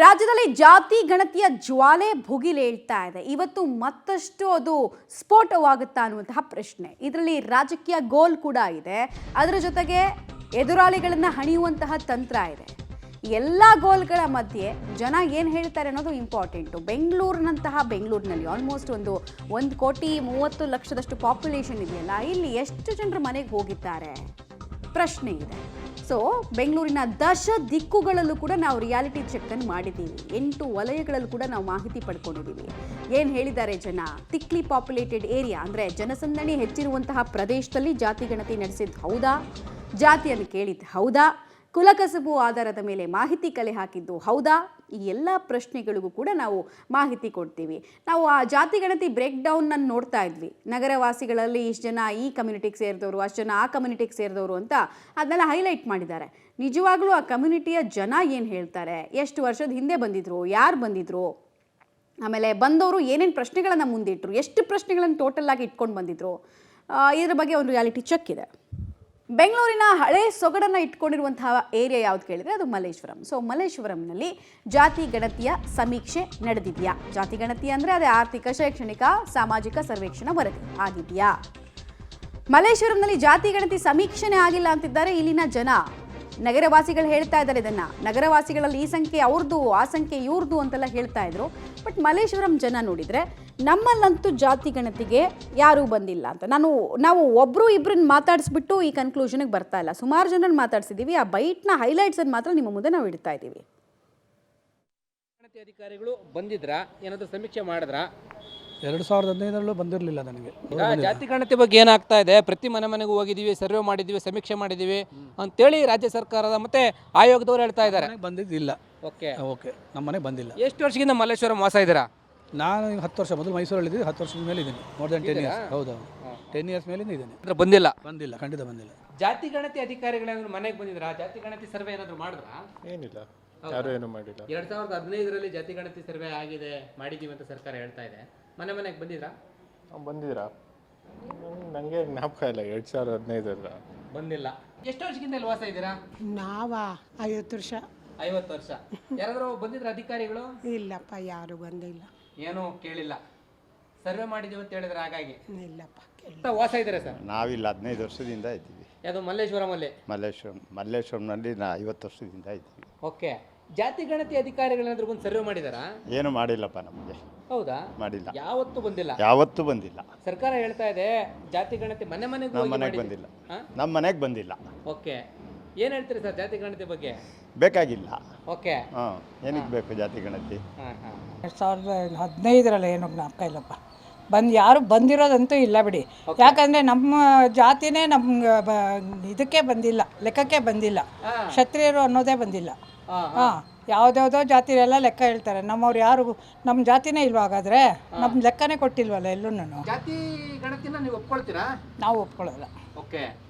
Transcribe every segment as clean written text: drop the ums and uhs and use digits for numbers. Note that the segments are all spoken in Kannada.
ರಾಜ್ಯದಲ್ಲಿ ಜಾತಿ ಗಣತಿಯ ಜ್ವಾಲೆ ಭುಗಿಲೇಳ್ತಾ ಇದೆ. ಇವತ್ತು ಮತ್ತಷ್ಟು ಅದು ಸ್ಫೋಟವಾಗುತ್ತಾ ಅನ್ನುವಂತಹ ಪ್ರಶ್ನೆ. ಇದರಲ್ಲಿ ರಾಜಕೀಯ ಗೋಲ್ ಕೂಡ ಇದೆ, ಅದರ ಜೊತೆಗೆ ಎದುರಾಳಿಗಳನ್ನ ಹಣಿಯುವಂತಹ ತಂತ್ರ ಇದೆ. ಎಲ್ಲ ಗೋಲ್ಗಳ ಮಧ್ಯೆ ಜನ ಏನು ಹೇಳ್ತಾರೆ ಅನ್ನೋದು ಇಂಪಾರ್ಟೆಂಟು. ಬೆಂಗಳೂರಿನಲ್ಲಿ ಆಲ್ಮೋಸ್ಟ್ 1,30,00,000 ಪಾಪ್ಯುಲೇಷನ್ ಇದೆಯಲ್ಲ, ಇಲ್ಲಿ ಎಷ್ಟು ಜನರು ಮನೆಗೆ ಹೋಗಿದ್ದಾರೆ ಪ್ರಶ್ನೆ ಇದೆ. ಸೊ ಬೆಂಗಳೂರಿನ ದಶ ದಿಕ್ಕುಗಳಲ್ಲೂ ಕೂಡ ನಾವು ರಿಯಾಲಿಟಿ ಚೆಕ್ಕನ್ನು ಮಾಡಿದ್ದೀವಿ. 8 ವಲಯಗಳಲ್ಲೂ ಕೂಡ ನಾವು ಮಾಹಿತಿ ಪಡ್ಕೊಂಡಿದ್ದೀವಿ. ಏನು ಹೇಳಿದ್ದಾರೆ ಜನ? ತಿಕ್ಲಿ ಪಾಪ್ಯುಲೇಟೆಡ್ ಏರಿಯಾ ಅಂದರೆ ಜನಸಂದಣಿ ಹೆಚ್ಚಿರುವಂತಹ ಪ್ರದೇಶದಲ್ಲಿ ಜಾತಿ ಗಣತಿ ನಡೆಸಿದ್ದು ಹೌದಾ? ಜಾತಿಯನ್ನು ಕೇಳಿದ್ದು ಹೌದಾ? ಕುಲಕಸಬು ಆಧಾರದ ಮೇಲೆ ಮಾಹಿತಿ ಕಲೆ ಹಾಕಿದ್ದು ಹೌದಾ? ಈ ಎಲ್ಲ ಪ್ರಶ್ನೆಗಳಿಗೂ ಕೂಡ ನಾವು ಮಾಹಿತಿ ಕೊಡ್ತೀವಿ. ನಾವು ಆ ಜಾತಿ ಗಣತಿ ಬ್ರೇಕ್ ಡೌನನ್ನು ನೋಡ್ತಾ ಇದ್ವಿ. ನಗರವಾಸಿಗಳಲ್ಲಿ ಇಷ್ಟು ಜನ ಈ ಕಮ್ಯುನಿಟಿಗೆ ಸೇರಿದವರು, ಅಷ್ಟು ಜನ ಆ ಕಮ್ಯುನಿಟಿಗೆ ಸೇರಿದವರು ಅಂತ ಅದನ್ನೆಲ್ಲ ಹೈಲೈಟ್ ಮಾಡಿದ್ದಾರೆ. ನಿಜವಾಗ್ಲೂ ಆ ಕಮ್ಯುನಿಟಿಯ ಜನ ಏನು ಹೇಳ್ತಾರೆ, ಎಷ್ಟು ವರ್ಷದ ಹಿಂದೆ ಬಂದಿದ್ರು, ಯಾರು ಬಂದಿದ್ರು, ಆಮೇಲೆ ಬಂದವರು ಏನೇನು ಪ್ರಶ್ನೆಗಳನ್ನು ಮುಂದಿಟ್ಟರು, ಎಷ್ಟು ಪ್ರಶ್ನೆಗಳನ್ನು ಟೋಟಲ್ ಆಗಿ ಇಟ್ಕೊಂಡು ಬಂದಿದ್ರು, ಇದ್ರ ಬಗ್ಗೆ ಒಂದು ರಿಯಾಲಿಟಿ ಚೆಕ್ ಇದೆ. ಬೆಂಗಳೂರಿನ ಹಳೆ ಸೊಗಡನ್ನು ಇಟ್ಕೊಂಡಿರುವಂತಹ ಏರಿಯಾ ಯಾವ್ದು ಕೇಳಿದರೆ ಅದು ಮಲ್ಲೇಶ್ವರಂ. ಸೊ ಮಲ್ಲೇಶ್ವರಂನಲ್ಲಿ ಜಾತಿ ಗಣತಿಯ ಸಮೀಕ್ಷೆ ನಡೆದಿದೆಯಾ? ಜಾತಿ ಗಣತಿ ಅಂದರೆ ಅದೇ ಆರ್ಥಿಕ, ಶೈಕ್ಷಣಿಕ, ಸಾಮಾಜಿಕ ಸರ್ವೇಕ್ಷಣಾ ವರದಿ ಆಗಿದೆಯಾ? ಮಲ್ಲೇಶ್ವರಂನಲ್ಲಿ ಜಾತಿ ಗಣತಿ ಸಮೀಕ್ಷೆನೇ ಆಗಿಲ್ಲ ಅಂತಿದ್ದಾರೆ ಇಲ್ಲಿನ ಜನ. ನಗರವಾಸಿಗಳು ಹೇಳ್ತಾ ಇದ್ದಾರೆ ಇದನ್ನು. ನಗರವಾಸಿಗಳಲ್ಲಿ ಈ ಸಂಖ್ಯೆ ಅವ್ರದ್ದು, ಆ ಸಂಖ್ಯೆ ಇವ್ರದ್ದು ಅಂತೆಲ್ಲ ಹೇಳ್ತಾ ಇದ್ರು. ಬಟ್ ಮಲ್ಲೇಶ್ವರಂ ಜನ ನೋಡಿದರೆ ನಮ್ಮಲ್ಲಂತೂ ಜಾತಿ ಗಣತಿಗೆ ಯಾರೂ ಬಂದಿಲ್ಲ ಅಂತ. ನಾವು ಒಬ್ಬರು ಇಬ್ಬರನ್ನ ಮಾತಾಡಿಸ್ಬಿಟ್ಟು ಈ ಕನ್ಕ್ಲೂಷನ್ಗೆ ಬರ್ತಾ ಇಲ್ಲ. ಸುಮಾರು ಜನರನ್ನು ಮಾತಾಡ್ಸಿದ್ದೀವಿ. ಆ ಬೈಟ್ನ ಹೈಲೈಟ್ಸನ್ನು ಮಾತ್ರ ನಿಮ್ಮ ಮುಂದೆ ನಾವು ಇಡ್ತಾ ಇದ್ದೀವಿ. ಗಣತಿ ಅಧಿಕಾರಿಗಳು ಬಂದಿದ್ರಾ, ಏನಾದರೂ ಸಮೀಕ್ಷೆ ಮಾಡಿದ್ರಾ? 2015ರಲ್ಲೂ ಬಂದಿರಲಿಲ್ಲ ನನಗೆ. ಜಾತಿ ಗಣತಿ ಬಗ್ಗೆ ಏನಾಗ್ತಾ ಇದೆ, ಪ್ರತಿ ಮನೆಗೂ ಹೋಗಿದ್ದೀವಿ, ಸರ್ವೆ ಮಾಡಿದ್ದೀವಿ, ಸಮೀಕ್ಷೆ ಮಾಡಿದ್ದೀವಿ ಅಂತೇಳಿ ರಾಜ್ಯ ಸರ್ಕಾರದ ಮತ್ತೆ ಆಯೋಗದವರು ಹೇಳ್ತಾ ಇದ್ದಾರೆ. ಬಂದಿದ್ದಿಲ್ಲ. ಓಕೆ, ನಮ್ಮ ಮನೆಗೆ ಬಂದಿಲ್ಲ. ಎಷ್ಟು ವರ್ಷದಿಂದ ಮಲ್ಲೇಶ್ವರಂ ವಾಸ ಇದ್ದೀರಾ? ನಾನು 10 ವರ್ಷ ಮೊದಲು ಮೈಸೂರಲ್ಲಿ ಇದ್ದೀನಿ. 10 ವರ್ಷದ ಮೇಲೆ ಇದ್ದೀನಿ. More than 10 years. ಹೌದು, 10 ಇಯರ್ಸ್ ಮೇಲೆ ಇದ್ದೀನಿ. ಬಂದಿಲ್ಲ, ಖಂಡಿತ ಬಂದಿಲ್ಲ. ಜಾತಿ ಗಣತಿ ಅಧಿಕಾರಿಗಳೇನಾದ್ರು ಮನೆಗೆ ಬಂದಿದ್ರಾ? ಜಾತಿ ಗಣತಿ ಸರ್ವೆ ಏನಾದ್ರು ಮಾಡಿದ್ರಾ? ಏನಿಲ್ಲ, ಯಾರು ಏನು ಮಾಡಿಲ್ಲ. 2015ರಲ್ಲಿ ಜಾತಿ ಗಣತಿ ಸರ್ವೆ ಆಗಿದೆ, ಮಾಡಿದೀವಿ ಅಂತ ಸರ್ಕಾರ ಹೇಳ್ತಾ ಇದೆ. ಮನೆಗೆ ಬಂದಿದ್ರಾ? ಬಂದಿದ್ದೀರಾ? ನನಗೆ ಜ್ಞಾಪಕ ಇಲ್ಲ. 2015 ಬಂದಿಲ್ಲ. ಎಷ್ಟು ವರ್ಷದಿಂದ ಇಲ್ಲಿ ವಾಸ ಇದ್ದೀರಾ? ನಾವಾ 50 ವರ್ಷ. 50 ವರ್ಷ. ಯಾರಾದರೂ ಬಂದಿದ್ರ ಅಧಿಕಾರಿಗಳು? ಇಲ್ಲಪ್ಪ, ಯಾರು ಬಂದಿಲ್ಲ. ಏನೂ ಕೇಳಿಲ್ಲ. ಸರ್ವೆ ಮಾಡಿದೀವಿ ಅಂತ ಹೇಳಿದ್ರೆ ಹಾಗಾಗಿ ಇಲ್ಲಪ್ಪ, ವಾಸ ಇದ್ದಾರೆ ಸರ್? ನಾವಿಲ್ಲ, 15 ವರ್ಷದಿಂದ ಇದ್ದೀವಿ. ಯಾವುದು ಮಲ್ಲೇಶ್ವರಮಲ್ಲಿ? ಮಲ್ಲೇಶ್ವರಂನಲ್ಲಿ 50 ವರ್ಷದಿಂದ ಇದ್ದೀವಿ. ಓಕೆ. ಜಾತಿ ಗಣತಿ ಅಧಿಕಾರಿಗಳೇನಾದ್ರೂ ಬಂದು ಸರ್ವೆ ಮಾಡಿದಾರಾ? ಏನು ಮಾಡಿಲ್ಲಪ್ಪ, ನಮಗೆ. ಹೌದಾ? ಮಾಡಿಲ್ಲ, ಯಾವತ್ತೂ ಬಂದಿಲ್ಲ. ಯಾವತ್ತೂ ಬಂದಿಲ್ಲ. ಸರ್ಕಾರ ಹೇಳ್ತಾ ಇದೆ ಜಾತಿ ಗಣತಿ ನಮ್ಮ ಮನೆಗೆ ಬಂದಿಲ್ಲ. ನಮ್ಮ ಮನೆಗೆ ಬಂದಿಲ್ಲ. ಓಕೆ. ಏನು ಹೇಳ್ತೀರಿ ಸರ್ ಜಾತಿ ಗಣತಿ ಬಗ್ಗೆ? ಬೇಕಾಗಿಲ್ಲ. ಓಕೆ. ಹಾಂ, ಏನಕ್ಕೆ ಬೇಕು ಜಾತಿ ಗಣತಿ? 2015ರಲ್ಲಿ ಏನೋ ಜ್ಞಾಪಕ ಇಲ್ಲಪ್ಪ. ಯಾರು ಬಂದಿರೋದಂತೂ ಇಲ್ಲ ಬಿಡಿ. ಯಾಕಂದರೆ ನಮ್ಮ ಜಾತಿನೇ ನಮ್ಮ ಇದಕ್ಕೆ ಬಂದಿಲ್ಲ, ಲೆಕ್ಕಕ್ಕೆ ಬಂದಿಲ್ಲ. ಕ್ಷತ್ರಿಯರು ಅನ್ನೋದೇ ಬಂದಿಲ್ಲ. ಹಾಂ, ಯಾವುದ್ಯಾವುದೋ ಜಾತಿರೆಲ್ಲ ಲೆಕ್ಕ ಹೇಳ್ತಾರೆ. ನಮ್ಮವ್ರು ಯಾರು ನಮ್ಮ ಜಾತಿನೇ ಇಲ್ವಾ? ಹಾಗಾದರೆ ನಮ್ಮ ಲೆಕ್ಕನೇ ಕೊಟ್ಟಿಲ್ವಲ್ಲ ಎಲ್ಲೂ. ಜಾತಿ ಗಣತಿನ ನೀವು ಒಪ್ಕೊಳ್ತೀರಾ? ನಾವು ಒಪ್ಕೊಳ್ಳಲ್ಲ. ಓಕೆ.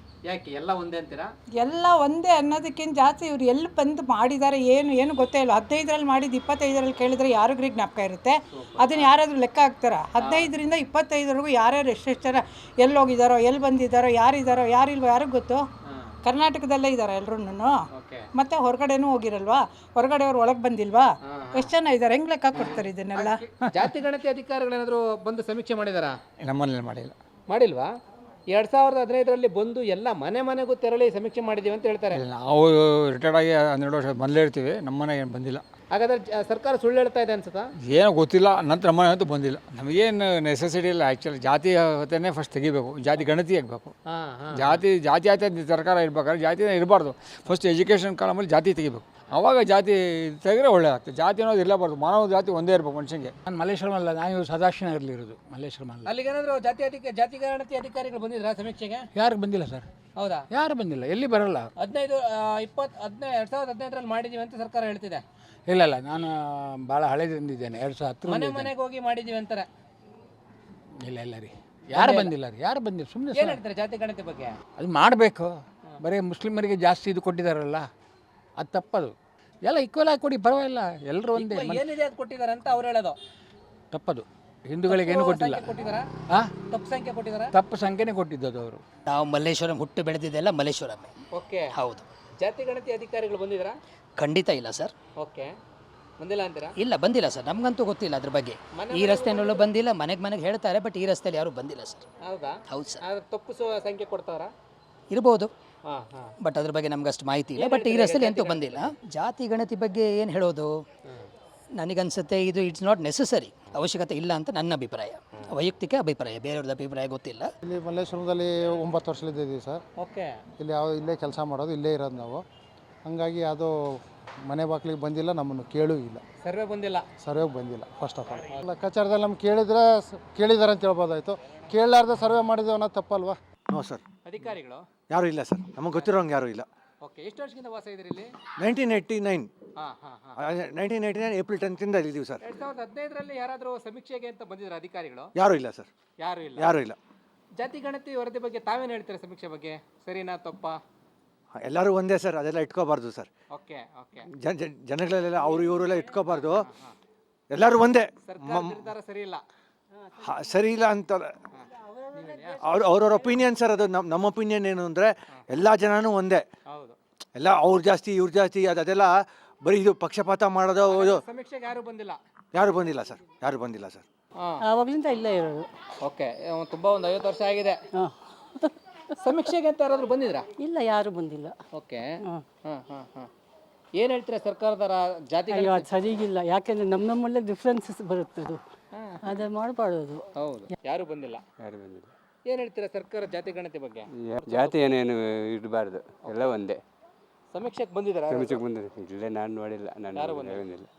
ಯಾಕೆ ಎಲ್ಲ ಒಂದೇ ಅಂತೀರಾ? ಎಲ್ಲ ಒಂದೇ ಅನ್ನೋದಕ್ಕಿಂತ ಜಾಸ್ತಿ ಇವ್ರು ಎಲ್ಲಿ ಬಂದು ಮಾಡಿದ್ದಾರೆ ಏನು ಗೊತ್ತೇ ಇಲ್ಲ. 15ರಲ್ಲಿ ಮಾಡಿದ್ದು 25ರಲ್ಲಿ ಕೇಳಿದರೆ ಯಾರಿಗ್ರಿ ಜ್ಞಾಪಕ ಇರುತ್ತೆ? ಅದನ್ನು ಯಾರಾದರೂ ಲೆಕ್ಕ ಹಾಕ್ತಾರ? 15ರಿಂದ 25ವರೆಗೂ ಯಾರ್ಯಾರು ಎಷ್ಟೆಷ್ಟು ಜನ ಎಲ್ಲಿ ಹೋಗಿದ್ದಾರೋ, ಎಲ್ಲಿ ಬಂದಿದ್ದಾರೋ, ಯಾರಿದ್ದಾರೋ, ಯಾರಿಲ್ವೋ ಯಾರಿಗೂ ಗೊತ್ತು? ಕರ್ನಾಟಕದಲ್ಲೇ ಇದ್ದಾರೆ ಎಲ್ಲರೂ. ಮತ್ತೆ ಹೊರಗಡೆನೂ ಹೋಗಿರಲ್ವಾ? ಹೊರಗಡೆಯವ್ರು ಒಳಗೆ ಬಂದಿಲ್ವಾ? ಎಷ್ಟು ಜನ ಇದ್ದಾರೆ? ಹೆಂಗೆ ಲೆಕ್ಕ ಕೊಡ್ತಾರೆ ಇದನ್ನೆಲ್ಲ? ಜಾತಿ ಗಣತಿ ಅಧಿಕಾರಿಗಳೇನಾದರೂ ಬಂದು ಸಮೀಕ್ಷೆ ಮಾಡಿದಾರಾ? ನಮ್ಮನೇಲಿ ಮಾಡಿಲ್ವಾ? 2015ರಲ್ಲಿ ಬಂದು ಎಲ್ಲ ಮನೆಗೂ ತೆರಳಿ ಸಮೀಕ್ಷೆ ಮಾಡಿದ್ದೀವಿ ಅಂತ ಹೇಳ್ತಾರೆ. ನಾವು ರಿಟೈರ್ಡ್ ಆಗಿ 12 ವರ್ಷ ಮೊದಲೇ ಇರ್ತೀವಿ. ನಮ್ಮ ಮನೆಗೆ ಏನು ಬಂದಿಲ್ಲ. ಹಾಗಾದ್ರೆ ಸರ್ಕಾರ ಸುಳ್ಳು ಹೇಳ್ತಾ ಇದೆ ಅನ್ಸುತ್ತಾ? ಏನೋ ಗೊತ್ತಿಲ್ಲ. ನಂತರ ನಮ್ಮ ಮನೆ ಅಂತೂ ಬಂದಿಲ್ಲ. ನಮಗೇನು ನೆಸೆಸಿಟಿ ಇಲ್ಲ. ಆ್ಯಕ್ಚುಲಿ ಜಾತಿ ಹೊತ್ತೇ ಫಸ್ಟ್ ತೆಗಿಬೇಕು. ಜಾತಿ ಗಣತಿ ಆಗಬೇಕು. ಜಾತಿ ಆಯ್ತು ಸರ್ಕಾರ ಇರ್ಬೇಕಾದ್ರೆ ಜಾತಿನೇ ಇರಬಾರ್ದು. ಫಸ್ಟ್ ಎಜುಕೇಷನ್ ಕಾಲಮಲ್ಲಿ ಜಾತಿ ತೆಗಿಬೇಕು. ಆವಾಗ ಜಾತಿ ತೆಗೆದ್ರೆ ಒಳ್ಳೆ ಆಗ್ತದೆ. ಜಾತಿ ಅನ್ನೋದು ಇರಬಾರ್ದು. ಮಾನವ ಜಾತಿ ಒಂದೇ ಇರಬೇಕು ಮನುಷ್ಯನಿಗೆ. ನಾನು ಮಲ್ಲೇಶ್ವರಮಲ್ಲ, ನಾನು ಸದಾಶಿವನಗರಲ್ಲಿ ಇರೋದು. ಮಲ್ಲೇಶ್ವರಮಲ್ಲ. ಅಲ್ಲಿಗೇನಾದರೂ ಜಾತಿ ಗಣತಿ ಅಧಿಕಾರಿಗಳು ಬಂದಿದ್ರಾ ಸಮೀಕ್ಷೆಗೆ? ಯಾರಿಗೆ ಬಂದಿಲ್ಲ ಸರ್. ಹೌದಾ? ಯಾರು ಬಂದಿಲ್ಲ, ಎಲ್ಲಿ ಬರಲ್ಲ. 2015ರಲ್ಲಿ ಮಾಡಿದ್ದೀವಿ ಅಂತ ಸರ್ಕಾರ ಹೇಳ್ತಿದೆ. ಇಲ್ಲ, ನಾನು ಭಾಳ ಹಳೇದಿಂದಿದ್ದೇನೆ. 2010 ಮನೆಗೆ ಹೋಗಿ ಮಾಡಿದ್ದೀವಿ ಅಂತಾರೆ. ಇಲ್ಲ ರೀ, ಯಾರು ಬಂದಿಲ್ಲ. ಸುಮ್ಮನೆ ಏನು ಹೇಳ್ತಾರೆ ಜಾತಿ ಗಣತಿ ಬಗ್ಗೆ? ಅದು ಮಾಡಬೇಕು. ಬರೀ ಮುಸ್ಲಿಮರಿಗೆ ಜಾಸ್ತಿ ಇದು ಕೊಟ್ಟಿದ್ದಾರಲ್ಲ, ಅದು ತಪ್ಪದು. ಎಲ್ಲ ಈಕ್ವಲ್ ಆಗಿ ಕೊಡಿ, ಪರವಾಗಿಲ್ಲ. ಎಲ್ಲರೂ ಒಂದೇ. ಏನಿದೆ ಅದು ಕೊಟ್ಟಿದ್ದಾರೆ ಅಂತ ಅವ್ರು ಹೇಳೋದು ತಪ್ಪದು. ಹಿಂದೂಗಳಿಗೆ ಏನು ಕೊಟ್ಟಿಲ್ಲ. ತಪ್ಪು ಸಂಖ್ಯೆ ಕೊಟ್ಟಿದ್ದಾರೆ. ತಪ್ಪು ಸಂಖ್ಯೆನೇ ಕೊಟ್ಟಿದ್ದದು ಅವರು. ನಾವು ಮಲ್ಲೇಶ್ವರಂ ಹುಟ್ಟು ಬೆಳೆದಿದ್ದೆಲ್ಲ ಮಲ್ಲೇಶ್ವರಮೇ. ಓಕೆ. ಹೌದು. ಜಾತಿ ಗಣತಿ ಅಧಿಕಾರಿಗಳು ಬಂದಿದ್ರಾ? ಖಂಡಿತ ಇಲ್ಲ ಸರ್. ಓಕೆ. ಬಂದಿಲ್ಲ ಅಂತೀರಾ? ಇಲ್ಲ ಬಂದಿಲ್ಲ ಸರ್, ನಮಗಂತೂ ಗೊತ್ತಿಲ್ಲ ಅದ್ರ ಬಗ್ಗೆ. ಈ ರಸ್ತೆನಲ್ಲೂ ಬಂದಿಲ್ಲ, ಮನೆಗೆ ಹೇಳ್ತಾರೆ, ಬಟ್ ಈ ರಸ್ತೆಯಲ್ಲಿ ಯಾರೂ ಬಂದಿಲ್ಲ ಸರ್. ಹೌದಾ? ಹೌದು ಸರ್, ಆದ್ರೆ ತಪ್ಪಿಸುವ ಸಂಖ್ಯೆ ಕೊಡ್ತಾರಾ? ಇರ್ಬೋದು, ಹಾಂ ಹಾಂ. ಬಟ್ ಅದ್ರ ಬಗ್ಗೆ ನಮ್ಗೆ ಅಷ್ಟು ಮಾಹಿತಿ ಇಲ್ಲ. ಬಟ್ ಈ ರಸ್ತೆಯಲ್ಲಿ ಅಂತೂ ಬಂದಿಲ್ಲ. ಜಾತಿ ಗಣತಿ ಬಗ್ಗೆ ಏನು ಹೇಳೋದು, ನನಗನ್ಸುತ್ತೆ ಇದು ಇಟ್ಸ್ ನಾಟ್ ನೆಸಸರಿ, ಅವಶ್ಯಕತೆ ಇಲ್ಲ ಅಂತ ನನ್ನ ಅಭಿಪ್ರಾಯ, ವೈಯಕ್ತಿಕ ಅಭಿಪ್ರಾಯ, ಬೇರೆಯವ್ರದ್ದು ಅಭಿಪ್ರಾಯ ಗೊತ್ತಿಲ್ಲ. ಇಲ್ಲಿ ಮಲ್ಲೇಶ್ವರದಲ್ಲಿ 9 ವರ್ಷದಿಂದ ಇದ್ದೀವಿ ಸರ್. ಓಕೆ. ಇಲ್ಲಿ ಇಲ್ಲೇ ಕೆಲಸ ಮಾಡೋದು, ಇಲ್ಲೇ ಇರೋದು ನಾವು. ಹಾಗಾಗಿ ಅದು ಮನೆ ಬಾಗಿಲಿಗೆ ಬಂದಿಲ್ಲ, ನಮ್ಮನ್ನು ಕೇಳೂ ಇಲ್ಲ, ಸರ್ವೆ ಬಂದಿಲ್ಲ. ಸರ್ವೆಗೆ ಬಂದಿಲ್ಲ ಫಸ್ಟ್ ಆಫ್ ಆಲ್. ಲೆಕ್ಕಾಚಾರದಲ್ಲಿ ನಮ್ಗೆ ಕೇಳಿದ್ದಾರೆ ಅಂತ ಹೇಳ್ಬೋದಾಯ್ತು, ಕೇಳಲಾರ್ದೆ ಸರ್ವೆ ಮಾಡಿದ್ದೇವೆ ಅನ್ನೋದು ತಪ್ಪಲ್ವಾ? ನೋ ಸರ್, ಅಧಿಕಾರಿಗಳು ಯಾರೂ ಇಲ್ಲ ಸರ್, ನಮಗೆ ಗೊತ್ತಿರೋಂಗೆ ಯಾರೂ ಇಲ್ಲ. ಓಕೆ. ಎಷ್ಟು ವರ್ಷದಿಂದ ವಾಸ ಇದ್ರಿ ಇಲ್ಲಿ? 1989 ಹಾಂ ಹಾಂ ಹಾಂ. 1989 ಏಪ್ರಿಲ್ 10th ಇದ್ದೀವಿ ಸರ್. 2015ರಲ್ಲಿ ಯಾರಾದರೂ ಸಮೀಕ್ಷೆಗೆ ಅಂತ ಬಂದಿದ್ರು ಅಧಿಕಾರಿಗಳು? ಯಾರೂ ಇಲ್ಲ ಸರ್, ಯಾರು ಇಲ್ಲ. ಯಾರೂ ಇಲ್ಲ. ಜಾತಿ ಗಣತಿ ವರದಿ ಬಗ್ಗೆ ತಾವೇನು ಹೇಳ್ತೀರಾ? ಸಮೀಕ್ಷೆ ಬಗ್ಗೆ ಸರಿನಾ ತಪ್ಪಾ? ಎಲ್ಲರೂ ಒಂದೇ ಸರ್, ಅದೆಲ್ಲ ಇಟ್ಕೋಬಾರ್ದು ಸರ್. Okay okay. ಜನಗಳೆಲ್ಲ ಅವರು ಇವರೆಲ್ಲ ಇಟ್ಕೋಬಾರ್ದು, ಎಲ್ಲರೂ ಒಂದೇ. ಸರ್ಕಾರ ನಿರ್ಧಾರ ಸರಿ ಇಲ್ಲ. ಸರಿ ಇಲ್ಲ ಅಂತ ಅವ್ರವ್ರ ಒಪಿನಿಯನ್ ಸರ್, ಅದು ನಮ್ಮ ಒಪಿನಿಯನ್ ಏನು ಅಂದರೆ ಎಲ್ಲ ಜನನೂ ಒಂದೇ. ಹೌದು. ಎಲ್ಲ ಅವ್ರು ಜಾಸ್ತಿ ಇವ್ರು ಜಾಸ್ತಿ ಅದೆಲ್ಲ ಬರೀ ಇದು ಪಕ್ಷಪಾತ ಮಾಡೋದು. ಇದು ಸಮೀಕ್ಷೆಗೆ ಯಾರು ಬಂದಿಲ್ಲ? ಯಾರು ಬಂದಿಲ್ಲ ಸರ್, ಯಾರು ಬಂದಿಲ್ಲ ಸರ್. ಆವಾಗಲಿಂದ ಇಲ್ಲೇ ಇರೋದು. ಓಕೆ. ತುಂಬ ಒಂದು 50 ವರ್ಷ ಆಗಿದೆ. ಸಮೀಕ್ಷೆಗೆ ಅಂತ ಯಾರಾದರೂ ಬಂದಿದ್ರಾ? ಇಲ್ಲ, ಯಾರು ಬಂದಿಲ್ಲ. ಓಕೆ. ಹಾಂ ಹಾಂ ಹಾಂ. ಏನು ಹೇಳ್ತೀರಾ ಸರ್ಕಾರದ ಜಾತಿ ಅಯ್ಯೋ, ಅದು ಸರಿಗಿಲ್ಲ. ಯಾಕೆಂದರೆ ನಮ್ಮಲ್ಲೇ ಡಿಫ್ರೆನ್ಸಸ್ ಬರುತ್ತೆ, ಅದು ಮಾಡಬಾರ್ದು. ಹೌದು. ಯಾರು ಬಂದಿಲ್ಲ. ಏನು ಹೇಳ್ತೀರಾ ಸರ್ಕಾರ ಜಾತಿ ಗಣತಿ ಬಗ್ಗೆ? ಜಾತಿ ಏನೇನು ಇಡಬಾರ್ದು, ಎಲ್ಲ ಒಂದೇ. ಸಮೀಕ್ಷೆಗೆ ಬಂದಿದ್ದೀರಾ? ಸಮೀಕ್ಷೆಗೆ ಬಂದಿದೆ. ಇಲ್ಲೇ ನಾನು ನೋಡಿಲ್ಲ, ನಾನು ಬಂದಿಲ್ಲ.